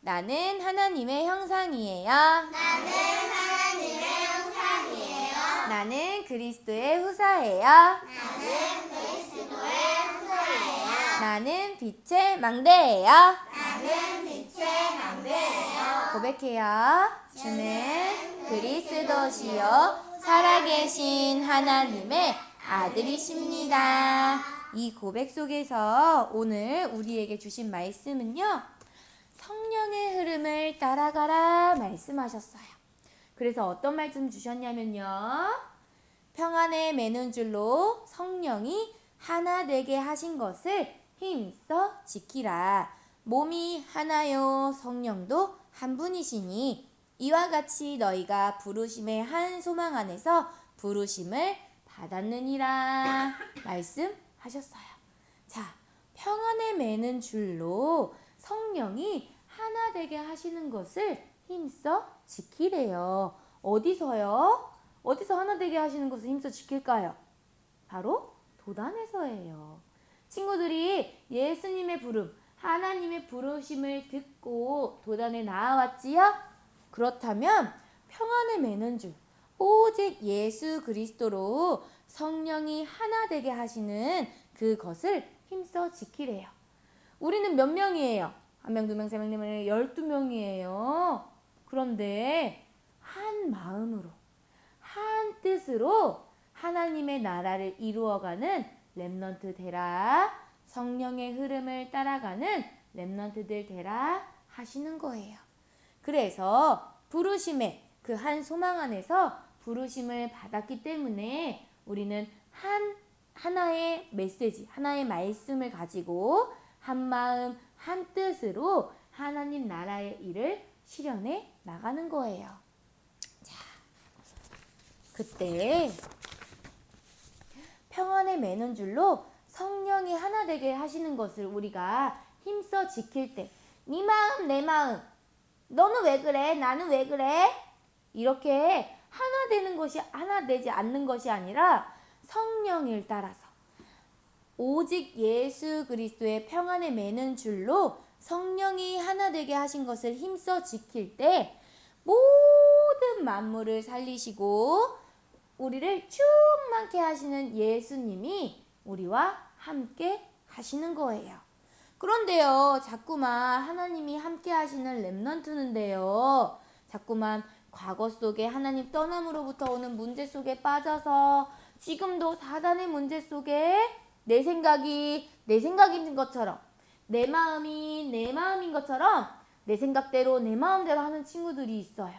나는 하나님의 형상이에요. 나는 그리스도의 후사예요. 나는 빛의 망대예요. 고백해요. 주는 그리스도시요 살아계신 하나님의 아들이십니다. 이 고백 속에서 오늘 우리에게 주신 말씀은요, 성령의 흐름을 따라가라 말씀하셨어요. 그래서 어떤 말씀 주셨냐면요, 평안에 매는 줄로 성령이 하나 되게 하신 것을 힘써 지키라. 몸이 하나요 성령도 한 분이시니 이와 같이 너희가 부르심의 한 소망 안에서 부르심을 받았느니라 말씀하셨어요. 자, 평안에 매는 줄로 성령이 하나 되게 하시는 것을 힘써 지키래요. 어디서요? 어디서 하나 되게 하시는 것을 힘써 지킬까요? 바로 도단에서예요. 친구들이 예수님의 부름, 하나님의 부르심을 듣고 도단에 나아왔지요? 그렇다면 평안에 매는 줄, 오직 예수 그리스도로 성령이 하나 되게 하시는 그것을 힘써 지키래요. 우리는 몇 명이에요? 1명, 2명, 3명, 4명, 12명이에요. 그런데 한 마음으로, 한 뜻으로 하나님의 나라를 이루어가는 렘넌트 되라, 성령의 흐름을 따라가는 렘넌트들 되라 하시는 거예요. 그래서 부르심의 그 한 소망 안에서 부르심을 받았기 때문에 우리는 하나의 메시지, 하나의 말씀을 가지고 한 마음, 한 뜻으로 하나님 나라의 일을 실현해 나가는 거예요. 자, 그때 평안에 매는 줄로 성령이 하나 되게 하시는 것을 우리가 힘써 지킬 때, 네 마음 내 마음, 너는 왜 그래? 나는 왜 그래? 이렇게 하나 되는 것이, 하나 되지 않는 것이 아니라 성령을 따라서 오직 예수 그리스도의 평안에 매는 줄로 성령이 하나 되게 하신 것을 힘써 지킬 때 모든 만물을 살리시고 우리를 충만케 하시는 예수님이 우리와 함께 하시는 거예요. 그런데요, 자꾸만 하나님이 함께 하시는 렘넌트는데요, 자꾸만 과거 속에 하나님 떠남으로부터 오는 문제 속에 빠져서 지금도 사단의 문제 속에 내 생각이 내 생각인 것처럼, 내 마음이 내 마음인 것처럼 내 생각대로 내 마음대로 하는 친구들이 있어요.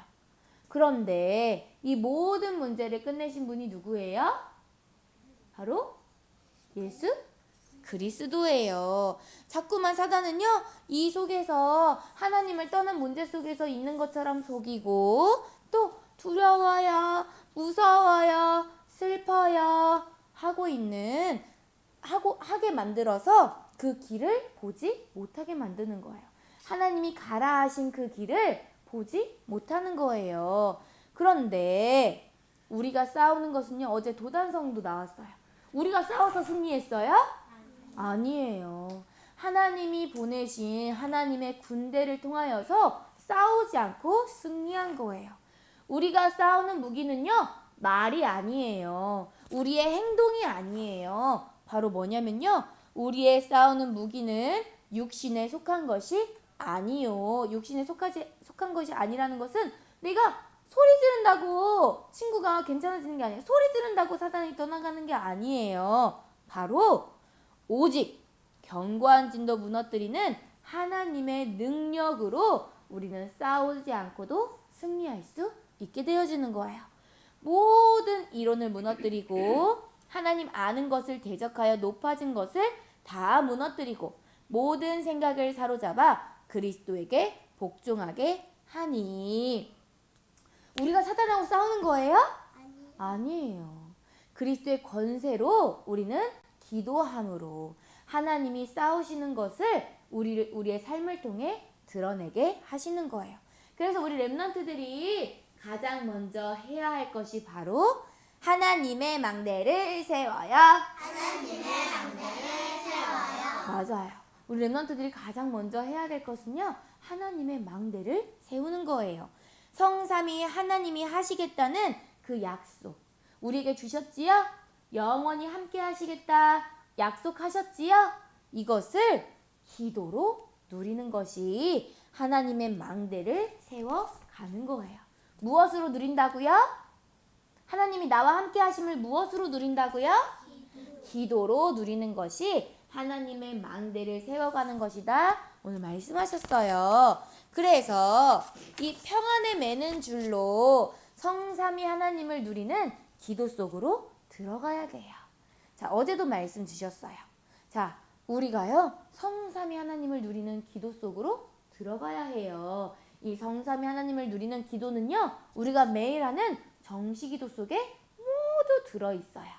그런데 이 모든 문제를 끝내신 분이 누구예요? 바로 예수 그리스도예요. 자꾸만 사단은요, 이 속에서 하나님을 떠난 문제 속에서 있는 것처럼 속이고 또 두려워요, 무서워요, 슬퍼요 하게 만들어서 그 길을 보지 못하게 만드는 거예요. 하나님이 가라 하신 그 길을 보지 못하는 거예요. 그런데 우리가 싸우는 것은요, 어제 도단성도 나왔어요. 우리가 싸워서 승리했어요? 아니에요. 하나님이 보내신 하나님의 군대를 통하여서 싸우지 않고 승리한 거예요. 우리가 싸우는 무기는요, 말이 아니에요. 우리의 행동이 아니에요. 바로 뭐냐면요, 우리의 싸우는 무기는 육신에 속한 것이 아니요. 육신에 속한 것이 아니라는 것은 내가 소리 지른다고 친구가 괜찮아지는 게 아니에요. 소리 지른다고 사단이 떠나가는 게 아니에요. 바로 오직 견고한 진도 무너뜨리는 하나님의 능력으로 우리는 싸우지 않고도 승리할 수 있게 되어지는 거예요. 모든 이론을 무너뜨리고 하나님 아는 것을 대적하여 높아진 것을 다 무너뜨리고 모든 생각을 사로잡아 그리스도에게 복종하게 하니. 우리가 사단하고 싸우는 거예요? 아니에요. 그리스도의 권세로 우리는 기도함으로 하나님이 싸우시는 것을 우리의 삶을 통해 드러내게 하시는 거예요. 그래서 우리 렘넌트들이 가장 먼저 해야 할 것이 바로 하나님의 망대를 세워요. 하나님의 망대를 세워요. 맞아요. 우리 렘넌트들이 가장 먼저 해야 될 것은요, 하나님의 망대를 세우는 거예요. 성삼위 하나님이 하시겠다는 그 약속, 우리에게 주셨지요? 영원히 함께 하시겠다 약속하셨지요? 이것을 기도로 누리는 것이 하나님의 망대를 세워가는 거예요. 무엇으로 누린다고요? 하나님이 나와 함께 하심을 무엇으로 누린다고요? 기도로 누리는 것이 하나님의 망대를 세워가는 것이다. 오늘 말씀하셨어요. 그래서 이 평안에 매는 줄로 성삼위 하나님을 누리는 기도 속으로 들어가야 돼요. 자, 어제도 말씀 주셨어요. 자, 우리가요, 성삼위 하나님을 누리는 기도 속으로 들어가야 해요. 이 성삼위 하나님을 누리는 기도는요, 우리가 매일 하는 정시기도 속에 모두 들어있어요.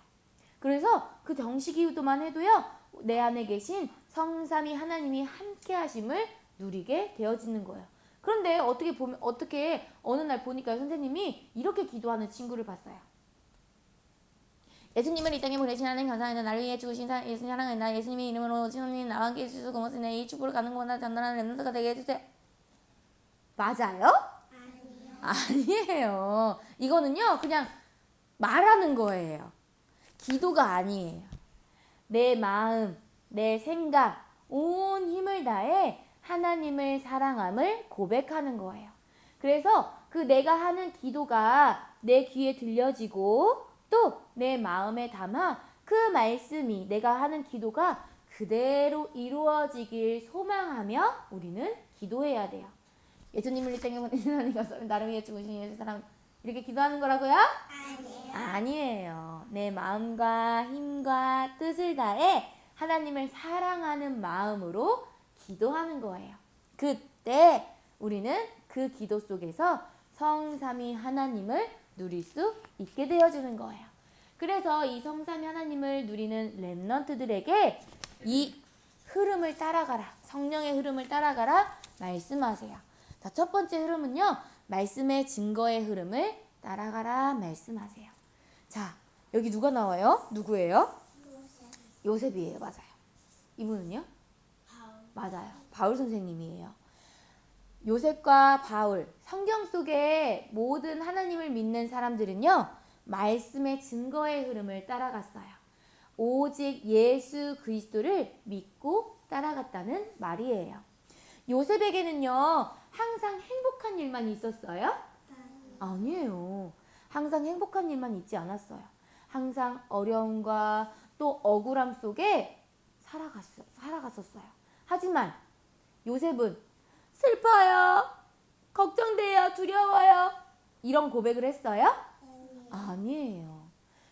그래서 그 정시기도만 해도요, 내 안에 계신 성삼위 하나님이 함께 하심을 누리게 되어지는 거예요. 그런데 어떻게 어느 날 보니까 선생님이 이렇게 기도하는 친구를 봤어요. 예수님을 이 땅에 보내신 하나님 감사합니다. 나를 위해 죽으신 예수님 사랑합니다. 예수님의 이름으로 주님 나와 함께 해주셔서 고맙습니다. 이 축복을 가는 곳마다 전달하는 렘넌트가 되게 해주세요. 맞아요? 아니에요. 이거는요, 그냥 말하는 거예요. 기도가 아니에요. 내 마음, 내 생각, 온 힘을 다해 하나님을 사랑함을 고백하는 거예요. 그래서 그 내가 하는 기도가 내 귀에 들려지고 또 내 마음에 담아 그 말씀이 내가 하는 기도가 그대로 이루어지길 소망하며 우리는 기도해야 돼요. 예수님을 이 땅에 보내신 하나님 감사합니다. 나를 위해 죽으신 예수 사랑, 이렇게 기도하는 거라고요? 아니에요. 내 마음과 힘과 뜻을 다해 하나님을 사랑하는 마음으로 기도하는 거예요. 그때 우리는 그 기도 속에서 성삼위 하나님을 누릴 수 있게 되어주는 거예요. 그래서 이 성삼위 하나님을 누리는 렘넌트들에게 이 흐름을 따라가라, 성령의 흐름을 따라가라 말씀하세요. 자, 첫 번째 흐름은요, 말씀의 증거의 흐름을 따라가라 말씀하세요. 자, 여기 누가 나와요? 누구예요? 요셉이에요. 맞아요. 이분은요? 맞아요. 바울 선생님이에요. 요셉과 바울, 성경 속의 모든 하나님을 믿는 사람들은요, 말씀의 증거의 흐름을 따라갔어요. 오직 예수 그리스도를 믿고 따라갔다는 말이에요. 요셉에게는요, 항상 행복한 일만 있었어요? 아니에요. 항상 행복한 일만 있지 않았어요. 항상 어려움과 또 억울함 속에 살아갔었어요. 하지만 요셉은 슬퍼요, 걱정돼요, 두려워요, 이런 고백을 했어요? 아니에요.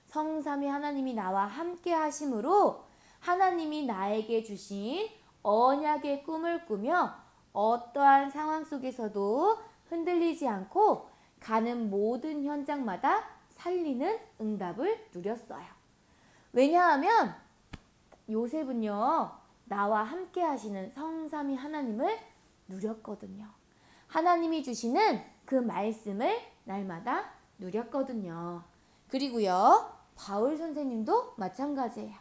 성삼위 하나님이 나와 함께 하심으로 하나님이 나에게 주신 언약의 꿈을 꾸며 어떠한 상황 속에서도 흔들리지 않고 가는 모든 현장마다 살리는 응답을 누렸어요. 왜냐하면 요셉은요, 나와 함께 하시는 성삼위 하나님을 누렸거든요. 하나님이 주시는 그 말씀을 날마다 누렸거든요. 그리고요, 바울 선생님도 마찬가지예요.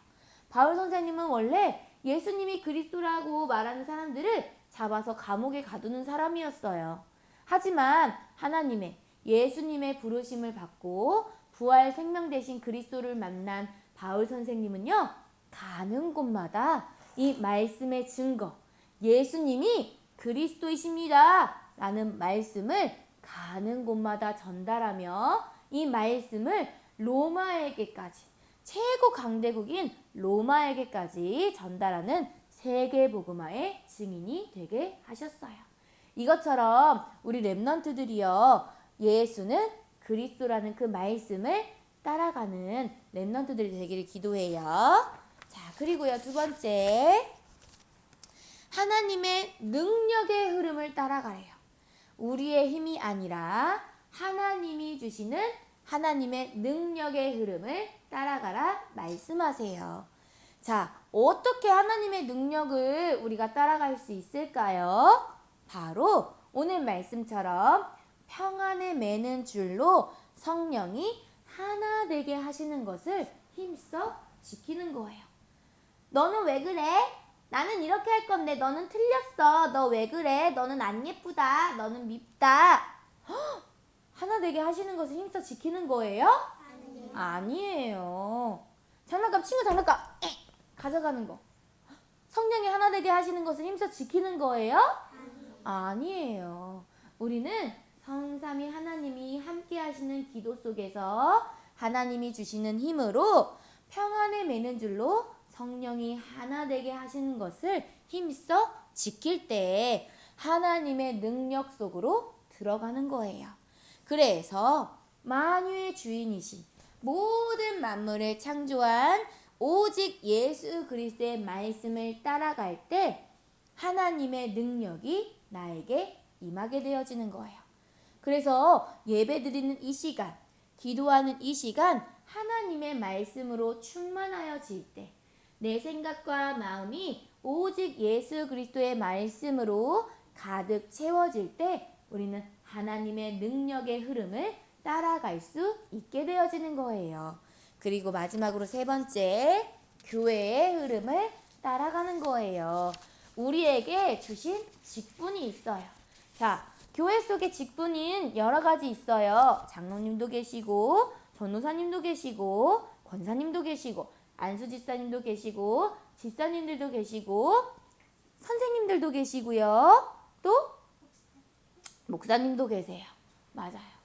바울 선생님은 원래 예수님이 그리스도라고 말하는 사람들을 잡아서 감옥에 가두는 사람이었어요. 하지만 예수님의 부르심을 받고 부활 생명 되신 그리스도를 만난 바울 선생님은요, 가는 곳마다 이 말씀의 증거, 예수님이 그리스도이십니다 라는 말씀을 가는 곳마다 전달하며 이 말씀을 로마에게까지, 최고 강대국인 로마에게까지 전달하는 세계복음화의 증인이 되게 하셨어요. 이것처럼 우리 렘넌트들이요, 예수는 그리스도라는 그 말씀을 따라가는 렘넌트들이 되기를 기도해요. 자, 그리고요, 두 번째, 하나님의 능력의 흐름을 따라가래요. 우리의 힘이 아니라 하나님이 주시는 하나님의 능력의 흐름을 따라가라 말씀하세요. 자, 어떻게 하나님의 능력을 우리가 따라갈 수 있을까요? 바로 오늘 말씀처럼 평안에 매는 줄로 성령이 하나 되게 하시는 것을 힘써 지키는 거예요. 너는 왜 그래? 나는 이렇게 할 건데 너는 틀렸어. 너 왜 그래? 너는 안 예쁘다. 너는 밉다. 하나 되게 하시는 것을 힘써 지키는 거예요? 아니에요. 장난감, 친구 장난감 가져가는 거. 성령이 하나 되게 하시는 것을 힘써 지키는 거예요? 아니에요. 우리는 성삼위 하나님이 함께 하시는 기도 속에서 하나님이 주시는 힘으로 평안에 매는 줄로 성령이 하나 되게 하시는 것을 힘써 지킬 때 하나님의 능력 속으로 들어가는 거예요. 그래서 만유의 주인이신 모든 만물을 창조한 오직 예수 그리스도의 말씀을 따라갈 때 하나님의 능력이 나에게 임하게 되어지는 거예요. 그래서 예배드리는 이 시간, 기도하는 이 시간 하나님의 말씀으로 충만하여질 때 내 생각과 마음이 오직 예수 그리스도의 말씀으로 가득 채워질 때 우리는 하나님의 능력의 흐름을 따라갈 수 있게 되어지는 거예요. 그리고 마지막으로 세 번째, 교회의 흐름을 따라가는 거예요. 우리에게 주신 직분이 있어요. 자, 교회 속에 직분인 여러 가지 있어요. 장로님도 계시고, 전도사님도 계시고, 권사님도 계시고, 안수집사님도 계시고, 집사님들도 계시고, 선생님들도 계시고요. 또 목사님도 계세요. 맞아요.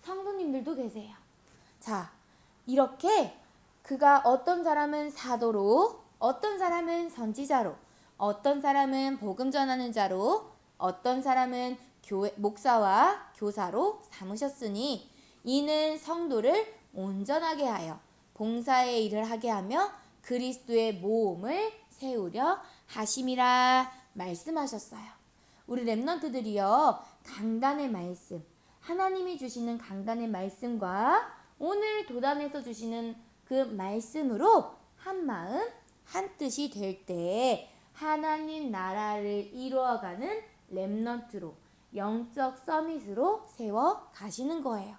성도님들도 계세요. 자, 이렇게 그가 어떤 사람은 사도로, 어떤 사람은 선지자로, 어떤 사람은 복음 전하는 자로, 어떤 사람은 교회 목사와 교사로 삼으셨으니 이는 성도를 온전하게 하여 봉사의 일을 하게 하며 그리스도의 모험을 세우려 하심이라 말씀하셨어요. 우리 렘넌트들이요, 강단의 말씀, 하나님이 주시는 강단의 말씀과 오늘 도단에서 주시는 그 말씀으로 한 마음 한 뜻이 될 때 하나님 나라를 이루어가는 렘넌트로, 영적 서밋으로 세워 가시는 거예요.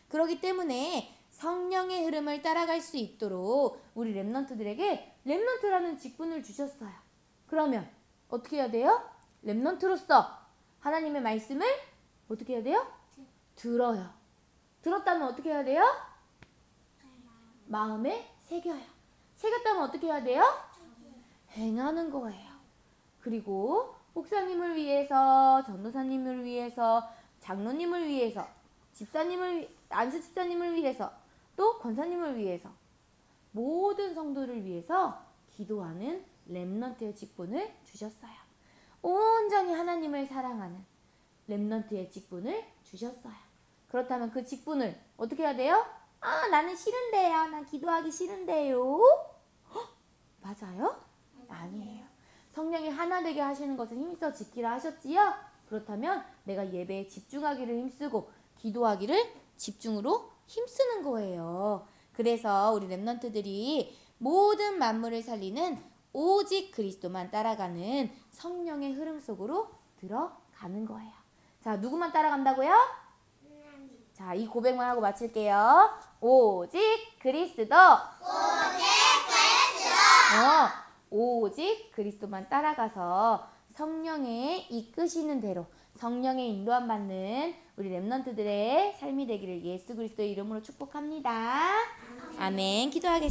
그렇기 때문에 성령의 흐름을 따라갈 수 있도록 우리 렘넌트들에게 렘넌트라는 직분을 주셨어요. 그러면 어떻게 해야 돼요? 렘넌트로서 하나님의 말씀을 어떻게 해야 돼요? 들어요. 들었다면 어떻게 해야 돼요? 마음에 새겨요. 새겼다면 어떻게 해야 돼요? 행하는 거예요. 그리고 목사님을 위해서, 전도사님을 위해서, 장로님을 위해서, 안수 집사님을 위해서, 또 권사님을 위해서, 모든 성도를 위해서 기도하는 렘넌트의 직분을 주셨어요. 온전히 하나님을 사랑하는 렘넌트의 직분을 주셨어요. 그렇다면 그 직분을 어떻게 해야 돼요? 나는 싫은데요. 난 기도하기 싫은데요. 맞아요? 아니에요. 성령이 하나 되게 하시는 것을 힘써 지키라 하셨지요? 그렇다면 내가 예배에 집중하기를 힘쓰고 기도하기를 집중으로 힘쓰는 거예요. 그래서 우리 렘넌트들이 모든 만물을 살리는 오직 그리스도만 따라가는 성령의 흐름 속으로 들어가는 거예요. 자, 누구만 따라간다고요? 자, 이 고백만 하고 마칠게요. 오직 그리스도. 오직 그리스도만 따라가서 성령의 이끄시는 대로 성령의 인도함 받는 우리 렘넌트들의 삶이 되기를 예수 그리스도의 이름으로 축복합니다. 아멘. 기도하겠습니다.